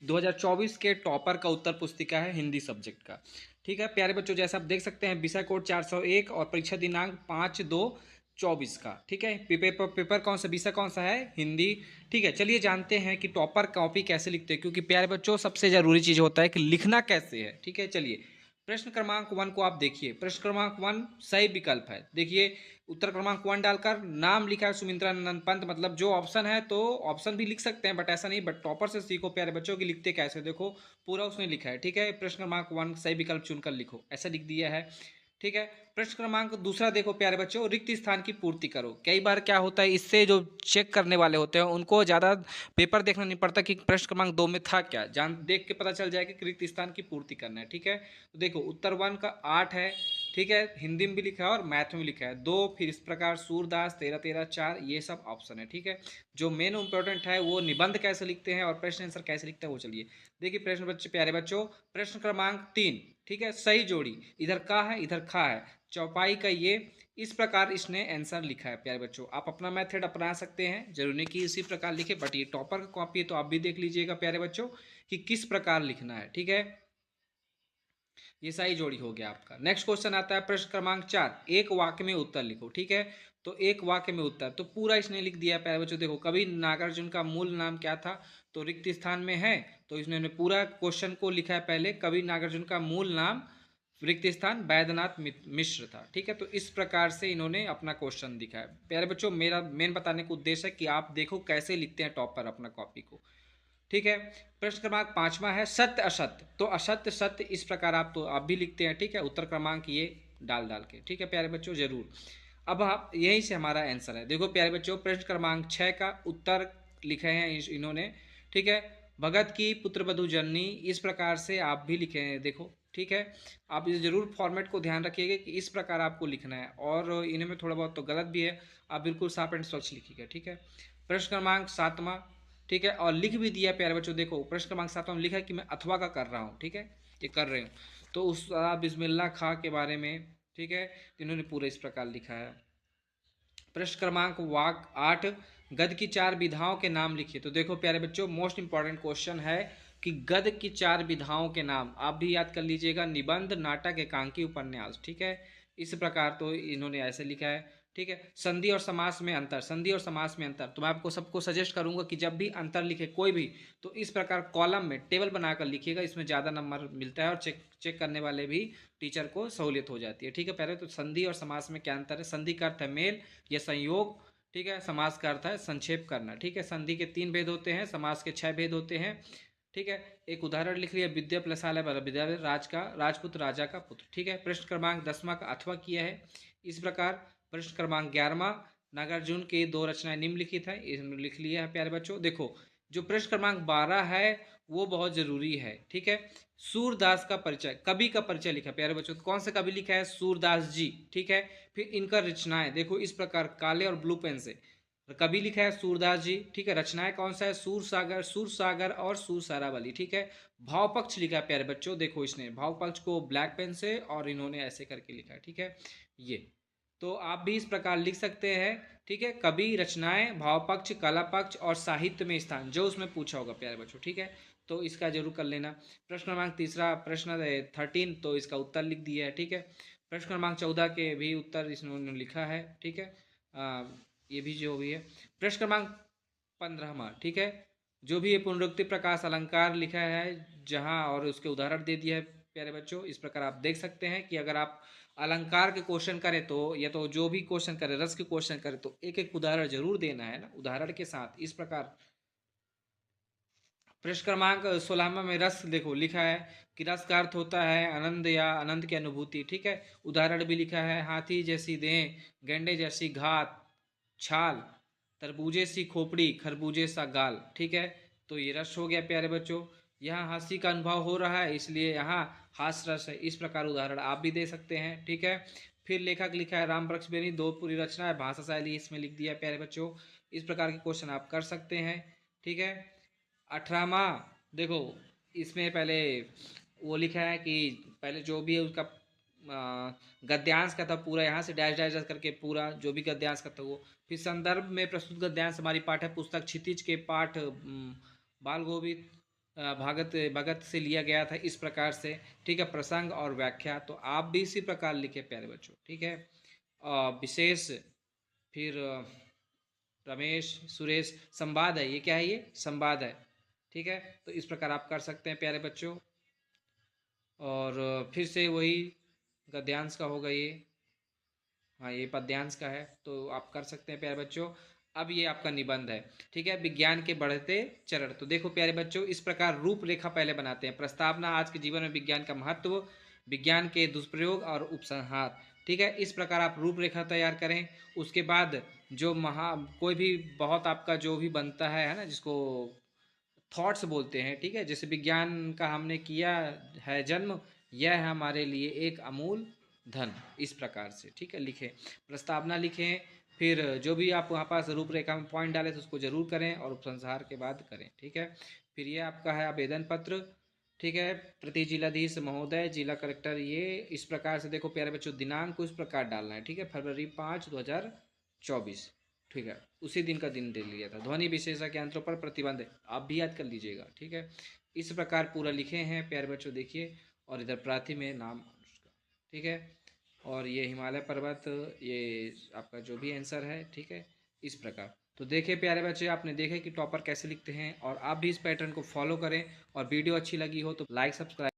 2024 के टॉपर का उत्तर पुस्तिका है हिंदी सब्जेक्ट का। ठीक है प्यारे बच्चों, जैसा आप देख सकते हैं विषय कोड 401 और परीक्षा दिनांक 5/2/24 का। ठीक है, पेपर कौन सा, विषय कौन सा है, हिंदी। ठीक है, चलिए जानते हैं कि टॉपर कॉपी कैसे लिखते हैं, क्योंकि प्यारे बच्चों सबसे जरूरी चीज होता है कि लिखना कैसे है। ठीक है, चलिए प्रश्न क्रमांक 1 को आप देखिए। प्रश्न क्रमांक 1 सही विकल्प है। देखिए उत्तर क्रमांक 1 डालकर नाम लिखा है सुमित्रा नंदन पंत, मतलब जो ऑप्शन है तो ऑप्शन भी लिख सकते हैं, बट ऐसा नहीं। बट टॉपर से सीखो प्यारे बच्चों की लिखते कैसे, देखो पूरा उसने लिखा है। ठीक है, प्रश्न क्रमांक 1 सही विकल्प चुनकर लिखो, ऐसा लिख दिया है। ठीक है, प्रश्न क्रमांक दूसरा देखो प्यारे बच्चों, रिक्त स्थान की पूर्ति करो। कई बार क्या होता है, इससे जो चेक करने वाले होते हैं उनको ज़्यादा पेपर देखना नहीं पड़ता कि प्रश्न क्रमांक 2 में था क्या, जान देख के पता चल जाएगा कि रिक्त स्थान की पूर्ति करना है। ठीक है, तो देखो उत्तर 1 का 8 है। ठीक है, हिंदी में भी लिखा है और मैथ में भी लिखा है 2। फिर इस प्रकार सूरदास 13-13-4, ये सब ऑप्शन है। ठीक है, जो मेन इंपॉर्टेंट है वो निबंध कैसे लिखते हैं और प्रश्न आंसर कैसे लिखते हैं वो चलिए देखिए। प्रश्न बच्चे प्यारे बच्चों, प्रश्न क्रमांक 3। ठीक है, सही जोड़ी, इधर का है इधर खा है, चौपाई का ये, इस प्रकार इसने आंसर लिखा है। प्यारे बच्चों आप अपना मेथड अपना सकते हैं, जरूरी नहीं कि इसी प्रकार लिखे, बट ये टॉपर का कॉपी है तो आप भी देख लीजिएगा प्यारे बच्चों कि किस प्रकार लिखना है। ठीक है, ये सही जोड़ी हो गया आपका। नेक्स्ट क्वेश्चन आता है प्रश्न क्रमांक 4, एक वाक्य में उत्तर लिखो। ठीक है, तो एक वाक्य में उत्तर तो पूरा इसने लिख दिया है प्यारे बच्चों। देखो कवि नागार्जुन का मूल नाम क्या था, तो रिक्त स्थान में है, तो इसने पूरा क्वेश्चन को लिखा है। पहले कवि नागार्जुन का मूल नाम रिक्त स्थान वैद्यनाथ मिश्र था। ठीक है, तो इस प्रकार से इन्होंने अपना क्वेश्चन दिखा है। प्यारे बच्चों मेरा मेन बताने का उद्देश्य है कि आप देखो कैसे लिखते हैं टॉपर अपना कॉपी को। ठीक है, प्रश्न क्रमांक 5वां है सत्य असत्य, तो असत्य सत्य इस प्रकार आप तो आप भी लिखते हैं। ठीक है, उत्तर क्रमांक ये डाल डाल के। ठीक है प्यारे बच्चों जरूर, अब आप यहीं से हमारा आंसर है। देखो प्यारे बच्चों प्रश्न क्रमांक 6 का उत्तर लिखे हैं इन्होंने। ठीक है, भगत की पुत्रवधू जननी, इस प्रकार से आप भी लिखे हैं देखो। ठीक है, आप इस जरूर फॉर्मेट को ध्यान रखिएगा कि इस प्रकार आपको लिखना है, और इन्हें में थोड़ा बहुत तो गलत भी है, आप बिल्कुल साफ एंड स्वच्छ लिखिएगा। ठीक है, प्रश्न क्रमांक 7वां। ठीक है, और लिख भी दिया प्यारे बच्चों, देखो प्रश्न क्रमांक 7वां में लिखा है कि मैं अथवा का कर रहा हूँ। ठीक है, ये कर रहे हूँ, तो उस बिस्मिल्लाह खा के बारे में। ठीक है, तो इन्होंने पूरा इस प्रकार लिखा है। प्रश्न क्रमांक वाक 8, गद की 4 विधाओं के नाम लिखिए। तो देखो प्यारे बच्चों मोस्ट इंपॉर्टेंट क्वेश्चन है कि गद की 4 विधाओं के नाम आप भी याद कर लीजिएगा, निबंध नाटक एकांकी उपन्यास। ठीक है, इस प्रकार तो इन्होंने ऐसे लिखा है। ठीक है, संधि और समास में अंतर, संधि और समास में अंतर, तो मैं आपको सबको सजेस्ट करूंगा कि जब भी अंतर लिखे कोई भी, तो इस प्रकार कॉलम में टेबल बनाकर लिखिएगा, इसमें ज़्यादा नंबर मिलता है और चेक चेक करने वाले भी टीचर को सहूलियत हो जाती है। ठीक है, पहले तो संधि और समास में क्या अंतर है। संधि का अर्थ है मेल या संयोग। ठीक है, समास का अर्थ है संक्षेप करना। ठीक है, संधि के 3 भेद होते हैं, समास के 6 भेद होते हैं। ठीक है, एक उदाहरण लिख लिया, विद्या प्लसालय विद्या राज का राजपुत्र राजा का पुत्र। ठीक है, प्रश्न क्रमांक 10वां का अथवा किया है इस प्रकार। प्रश्न क्रमांक 11वां, नागार्जुन की 2 रचनाएं निम्नलिखित है, इसमें लिख लिया है प्यारे बच्चों। देखो जो प्रश्न क्रमांक 12 है वो बहुत जरूरी है। ठीक है, सूरदास का परिचय, कवि का परिचय लिखा प्यारे बच्चों, तो कौन सा कवि लिखा है, सूरदास जी। ठीक है, फिर इनका रचनाएं देखो इस प्रकार काले और ब्लू पेन से, कवि लिखा है सूरदास जी। ठीक है, रचनाएं कौन सा है, सूर सागर और सूर सारावली। ठीक है, भाव पक्ष लिखा है प्यारे बच्चों, देखो इसने भाव पक्ष को ब्लैक पेन से और इन्होंने ऐसे करके लिखा है। ठीक है, ये तो आप भी इस प्रकार लिख सकते हैं। ठीक है, कवि, रचनाएं, भाव पक्ष, कला पक्ष और साहित्य में स्थान, जो उसमें पूछा होगा प्यारे बच्चों। ठीक है, तो इसका जरूर कर लेना। प्रश्न क्रमांक 3, प्रश्न 13, तो इसका उत्तर लिख दिया है। ठीक है, प्रश्न क्रमांक 14 के भी उत्तर इसने लिखा है। ठीक है, ये भी जो भी है। प्रश्न क्रमांक 15वां। ठीक है, जो भी ये पुनरुक्ति प्रकाश अलंकार लिखा है जहां, और उसके उदाहरण दे दिया है प्यारे बच्चों। इस प्रकार आप देख सकते हैं कि अगर आप अलंकार के क्वेश्चन करें तो, या तो जो भी क्वेश्चन करें रस के क्वेश्चन करें तो एक एक उदाहरण जरूर देना है ना, उदाहरण के साथ इस प्रकार। प्रश्न क्रमांक 16वां में रस देखो लिखा है कि रस का अर्थ होता है आनंद या आनंद की अनुभूति। ठीक है, उदाहरण भी लिखा है, हाथी जैसी देह, गेंडे जैसी घात छाल, तरबूजे सी खोपड़ी, खरबूजे सा गाल। ठीक है, तो ये रस हो गया प्यारे बच्चों। यहाँ हंसी का अनुभव हो रहा है इसलिए यहाँ हास रस है, इस प्रकार उदाहरण आप भी दे सकते हैं। ठीक है, फिर लेखक लिखा है राम वृक्ष बेनी, 2 पूरी रचना है, भाषा शैली इसमें लिख दिया प्यारे बच्चों। इस प्रकार के क्वेश्चन आप कर सकते हैं। ठीक है, 18वां देखो, इसमें पहले वो लिखा है कि पहले जो भी है उसका गद्यांश का था पूरा, यहाँ से डैश डैश डैश करके पूरा जो भी गद्यांश का था वो। फिर संदर्भ में प्रस्तुत गद्यांश हमारी पाठ्य पुस्तक क्षितिज के पाठ बाल गोविंद भागत भगत से लिया गया था इस प्रकार से। ठीक है, प्रसंग और व्याख्या तो आप भी इसी प्रकार लिखे प्यारे बच्चों। ठीक है, विशेष, फिर रमेश सुरेश, संवाद है, ये क्या है, ये संवाद है। ठीक है, तो इस प्रकार आप कर सकते हैं प्यारे बच्चों। और फिर से वही गद्यांश का होगा ये, हाँ ये पद्यांश का है, तो आप कर सकते हैं प्यारे बच्चों। अब ये आपका निबंध है। ठीक है, विज्ञान के बढ़ते चरण। तो देखो प्यारे बच्चों, इस प्रकार रूपरेखा पहले बनाते हैं। प्रस्तावना, आज के जीवन में विज्ञान का महत्व, विज्ञान के दुष्प्रयोग और उपसंहार। ठीक है, इस प्रकार आप रूपरेखा तैयार करें। उसके बाद जो कोई भी बहुत आपका जो भी बनता है ना, जिसको थॉट्स बोलते हैं। ठीक है, जैसे विज्ञान का हमने किया है जन्म, यह है हमारे लिए एक अमूल धन, इस प्रकार से। ठीक है, लिखें, प्रस्तावना लिखें, फिर जो भी आप वहाँ पास रूपरेखा में पॉइंट डालें तो उसको जरूर करें और उपसंहार के बाद करें। ठीक है, फिर ये आपका है आवेदन पत्र। ठीक है, प्रति जिलाधीश महोदय, जिला कलेक्टर, ये इस प्रकार से देखो प्यारे बच्चों, दिनांक को इस प्रकार डालना है। ठीक है, February 5, 2024। ठीक है, उसी दिन का दिन दे लिया था। ध्वनि विशेषक यंत्रों पर प्रतिबंध आप भी याद कर लीजिएगा। ठीक है, इस प्रकार पूरा लिखे हैं प्यारे बच्चों, देखिए। और इधर प्राथी में नाम अनुष्का। ठीक है, और ये हिमालय पर्वत, ये आपका जो भी आंसर है। ठीक है, इस प्रकार। तो देखे प्यारे बच्चे, आपने देखे कि टॉपर कैसे लिखते हैं, और आप भी इस पैटर्न को फॉलो करें। और वीडियो अच्छी लगी हो तो लाइक सब्सक्राइब